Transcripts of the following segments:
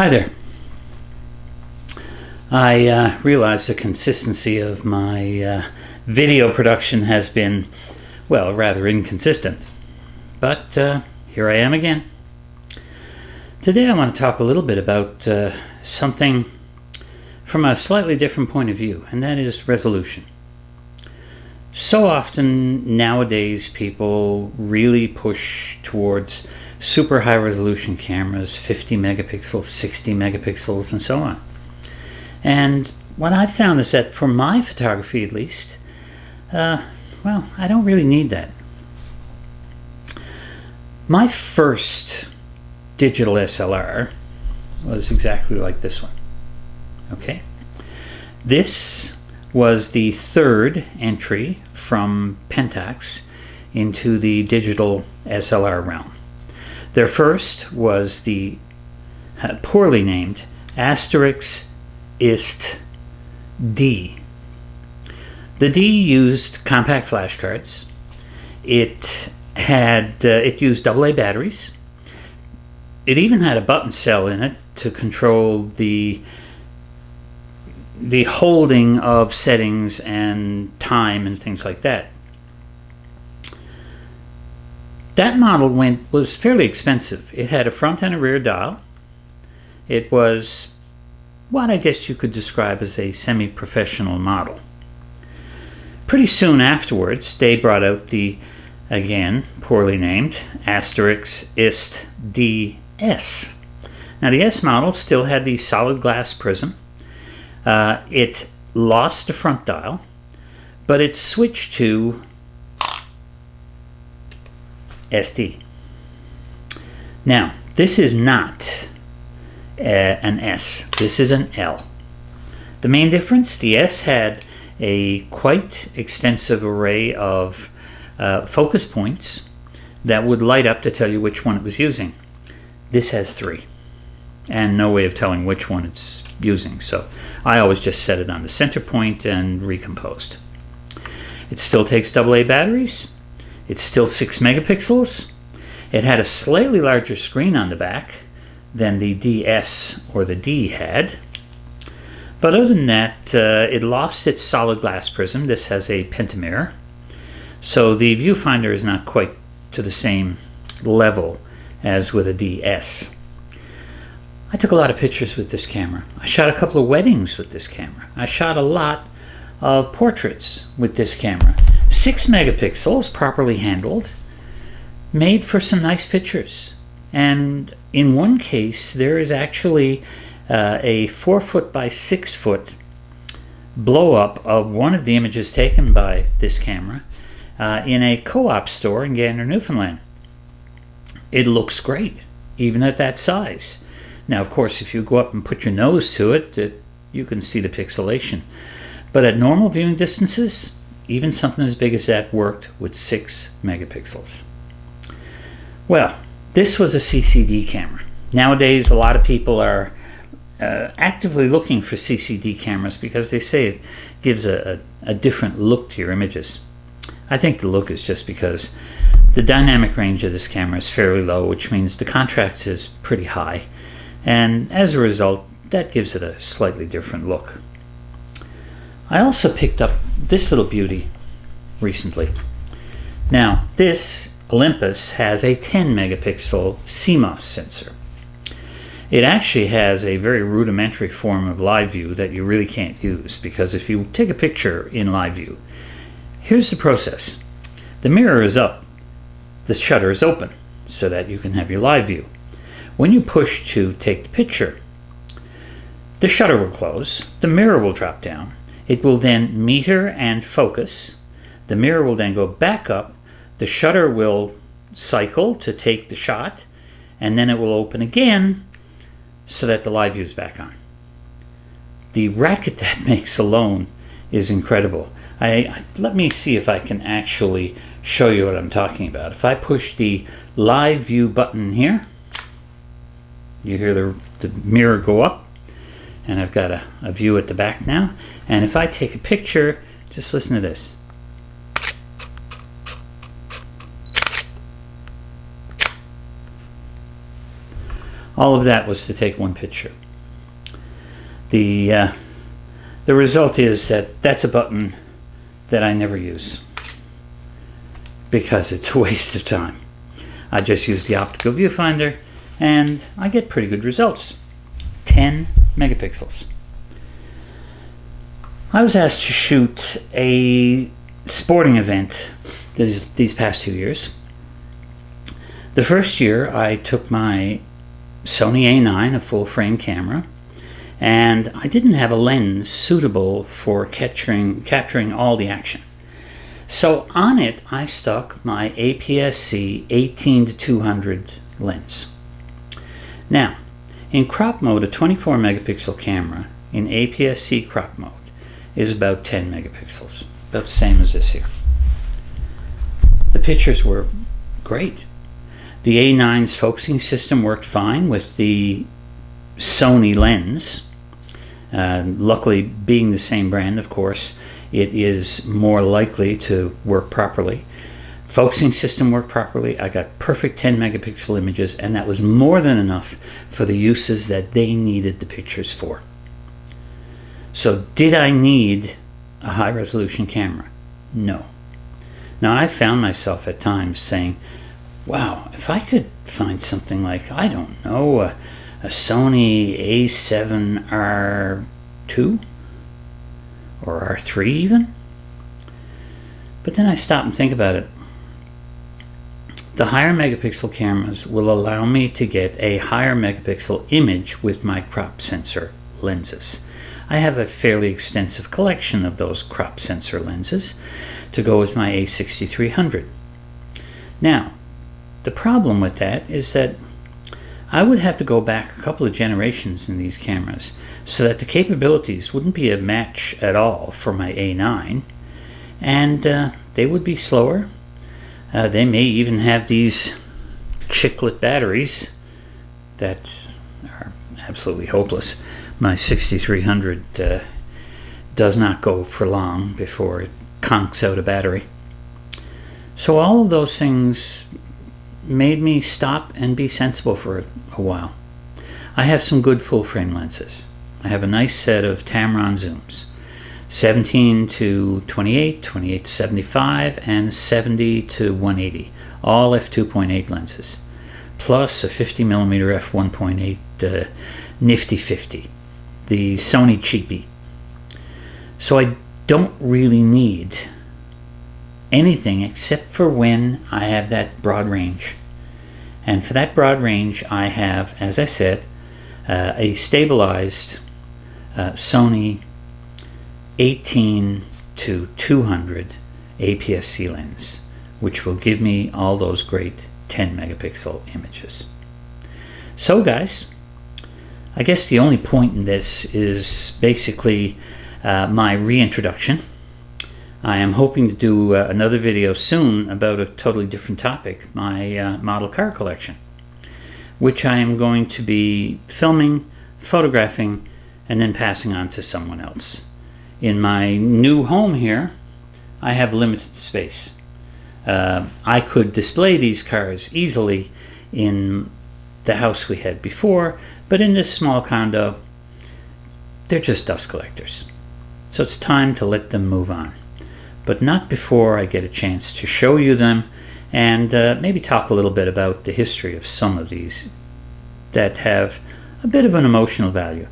Hi there. I realize the consistency of my video production has been, well, rather inconsistent. But here I am again. Today I want to talk a little bit about something from a slightly different point of view, and that is resolution. So often nowadays people really push towards super high resolution cameras, 50 megapixels, 60 megapixels, and so on. And what I've found is that for my photography at least, well, I don't really need that. My first digital SLR was exactly like this one. Okay? This was the third entry from Pentax into the digital SLR realm. Their first was the poorly named Asterix Ist D. The D used compact flash cards. It used AA batteries. It even had a button cell in it to control the holding of settings and time and things like that. That model was fairly expensive. It had a front and a rear dial. It was what I guess you could describe as a semi-professional model. Pretty soon afterwards, they brought out the, again, poorly named, Asterix Ist DS. Now the S model still had the solid glass prism. It lost the front dial, but it switched to SD. Now, this is not an S. This is an L. The main difference, the S had a quite extensive array of focus points that would light up to tell you which one it was using. This has 3, and no way of telling which one it's using, so I always just set it on the center point and recomposed. It still takes AA batteries. It's still 6 megapixels. It had a slightly larger screen on the back than the DS or the D had. But other than that, it lost its solid glass prism. This has a pentamirror. So the viewfinder is not quite to the same level as with a DS. I took a lot of pictures with this camera. I shot a couple of weddings with this camera. I shot a lot of portraits with this camera. 6 megapixels, properly handled, made for some nice pictures. And in one case, there is actually a 4-foot by 6-foot blow-up of one of the images taken by this camera in a co-op store in Gander, Newfoundland. It looks great, even at that size. Now, of course, if you go up and put your nose to it, you can see the pixelation. But at normal viewing distances, even something as big as that worked with 6 megapixels. Well, this was a CCD camera. Nowadays, a lot of people are actively looking for CCD cameras because they say it gives a different look to your images. I think the look is just because the dynamic range of this camera is fairly low, which means the contrast is pretty high. And as a result, that gives it a slightly different look. I also picked up this little beauty recently. Now, this Olympus has a 10 megapixel CMOS sensor. It actually has a very rudimentary form of live view that you really can't use, because if you take a picture in live view, here's the process. The mirror is up, the shutter is open, so that you can have your live view. When you push to take the picture, the shutter will close, the mirror will drop down, it will then meter and focus, the mirror will then go back up, the shutter will cycle to take the shot, and then it will open again so that the live view is back on. The racket that makes alone is incredible. Let me see if I can actually show you what I'm talking about. If I push the live view button here, you hear the mirror go up, and I've got a view at the back now. And if I take a picture, just listen to this. All of that was to take one picture. The result is that that's a button that I never use because it's a waste of time. I just use the optical viewfinder and I get pretty good results. 10 megapixels. I was asked to shoot a sporting event these past 2 years. The first year I took my Sony A9, a full frame camera, and I didn't have a lens suitable for capturing all the action. So on it I stuck my APS-C 18-200 lens. Now, in crop mode, a 24 megapixel camera in APS-C crop mode is about 10 megapixels, about the same as this here. The pictures were great. The A9's focusing system worked fine with the Sony lens. Luckily, being the same brand, of course, it is more likely to work properly. Focusing system worked properly. I got perfect 10 megapixel images, and that was more than enough for the uses that they needed the pictures for. So did I need a high resolution camera? No. Now I found myself at times saying, wow, if I could find something like, I don't know, a Sony A7R2 or R3 even. But then I stop and think about it. The higher megapixel cameras will allow me to get a higher megapixel image with my crop sensor lenses. I have a fairly extensive collection of those crop sensor lenses to go with my A6300. Now, the problem with that is that I would have to go back a couple of generations in these cameras so that the capabilities wouldn't be a match at all for my A9, and they would be slower. They may even have these chiclet batteries that are absolutely hopeless. My 6300 does not go for long before it conks out a battery. So all of those things made me stop and be sensible for a while. I have some good full frame lenses. I have a nice set of Tamron zooms, 17-28, 28-75, and 70-180, all f2.8 lenses, plus a 50mm f1.8 nifty 50, the Sony cheapie. So I don't really need anything except for when I have that broad range. And for that broad range I have, as I said, a stabilized Sony 18-200 APS-C lens, which will give me all those great 10 megapixel images. So guys, I guess the only point in this is basically my reintroduction. I am hoping to do another video soon about a totally different topic, my model car collection, which I am going to be filming, photographing, and then passing on to someone else. In my new home here, I have limited space. I could display these cars easily in the house we had before, but in this small condo, they're just dust collectors. So it's time to let them move on. But not before I get a chance to show you them and maybe talk a little bit about the history of some of these that have a bit of an emotional value.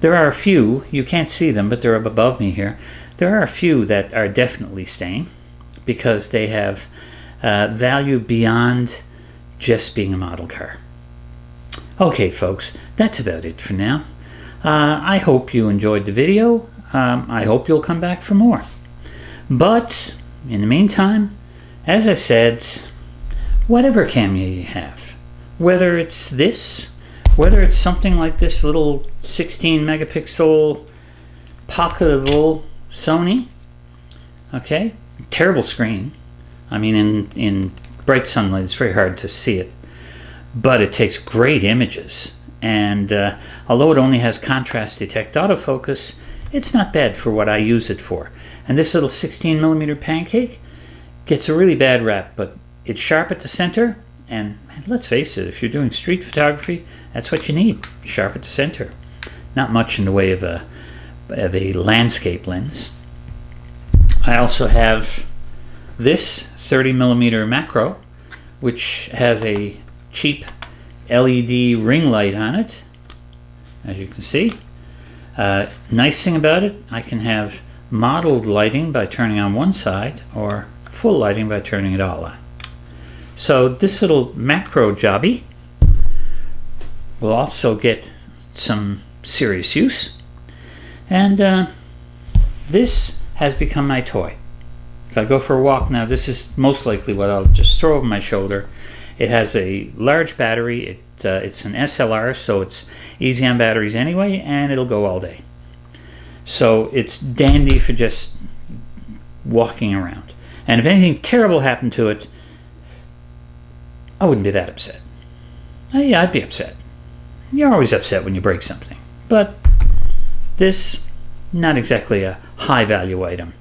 There are a few, you can't see them, but they're up above me here. There are a few that are definitely staying because they have value beyond just being a model car. Okay, folks, that's about it for now. I hope you enjoyed the video. I hope you'll come back for more. But in the meantime, as I said, whatever camera you have, whether it's this, whether it's something like this little 16 megapixel pocketable Sony, okay, terrible screen. I mean, in bright sunlight, it's very hard to see it, but it takes great images. And although it only has contrast detect autofocus, it's not bad for what I use it for. And this little 16mm pancake gets a really bad rap, but it's sharp at the center and let's face it, if you're doing street photography, that's what you need, sharp at the center. Not much in the way of a landscape lens. I also have this 30mm macro, which has a cheap LED ring light on it, as you can see. Nice thing about it, I can have modeled lighting by turning on one side, or full lighting by turning it all on. So this little macro jobby will also get some serious use, and this has become my toy. If I go for a walk now, this is most likely what I'll just throw over my shoulder. It has a large battery. It's an SLR, so it's easy on batteries anyway, and it'll go all day. So it's dandy for just walking around. And if anything terrible happened to it, I wouldn't be that upset. Yeah, I'd be upset. You're always upset when you break something. But this, not exactly a high value item.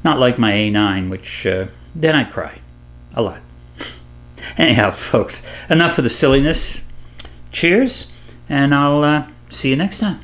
Not like my A9, which then I'd cry a lot. Anyhow, folks, enough of the silliness. Cheers, and I'll see you next time.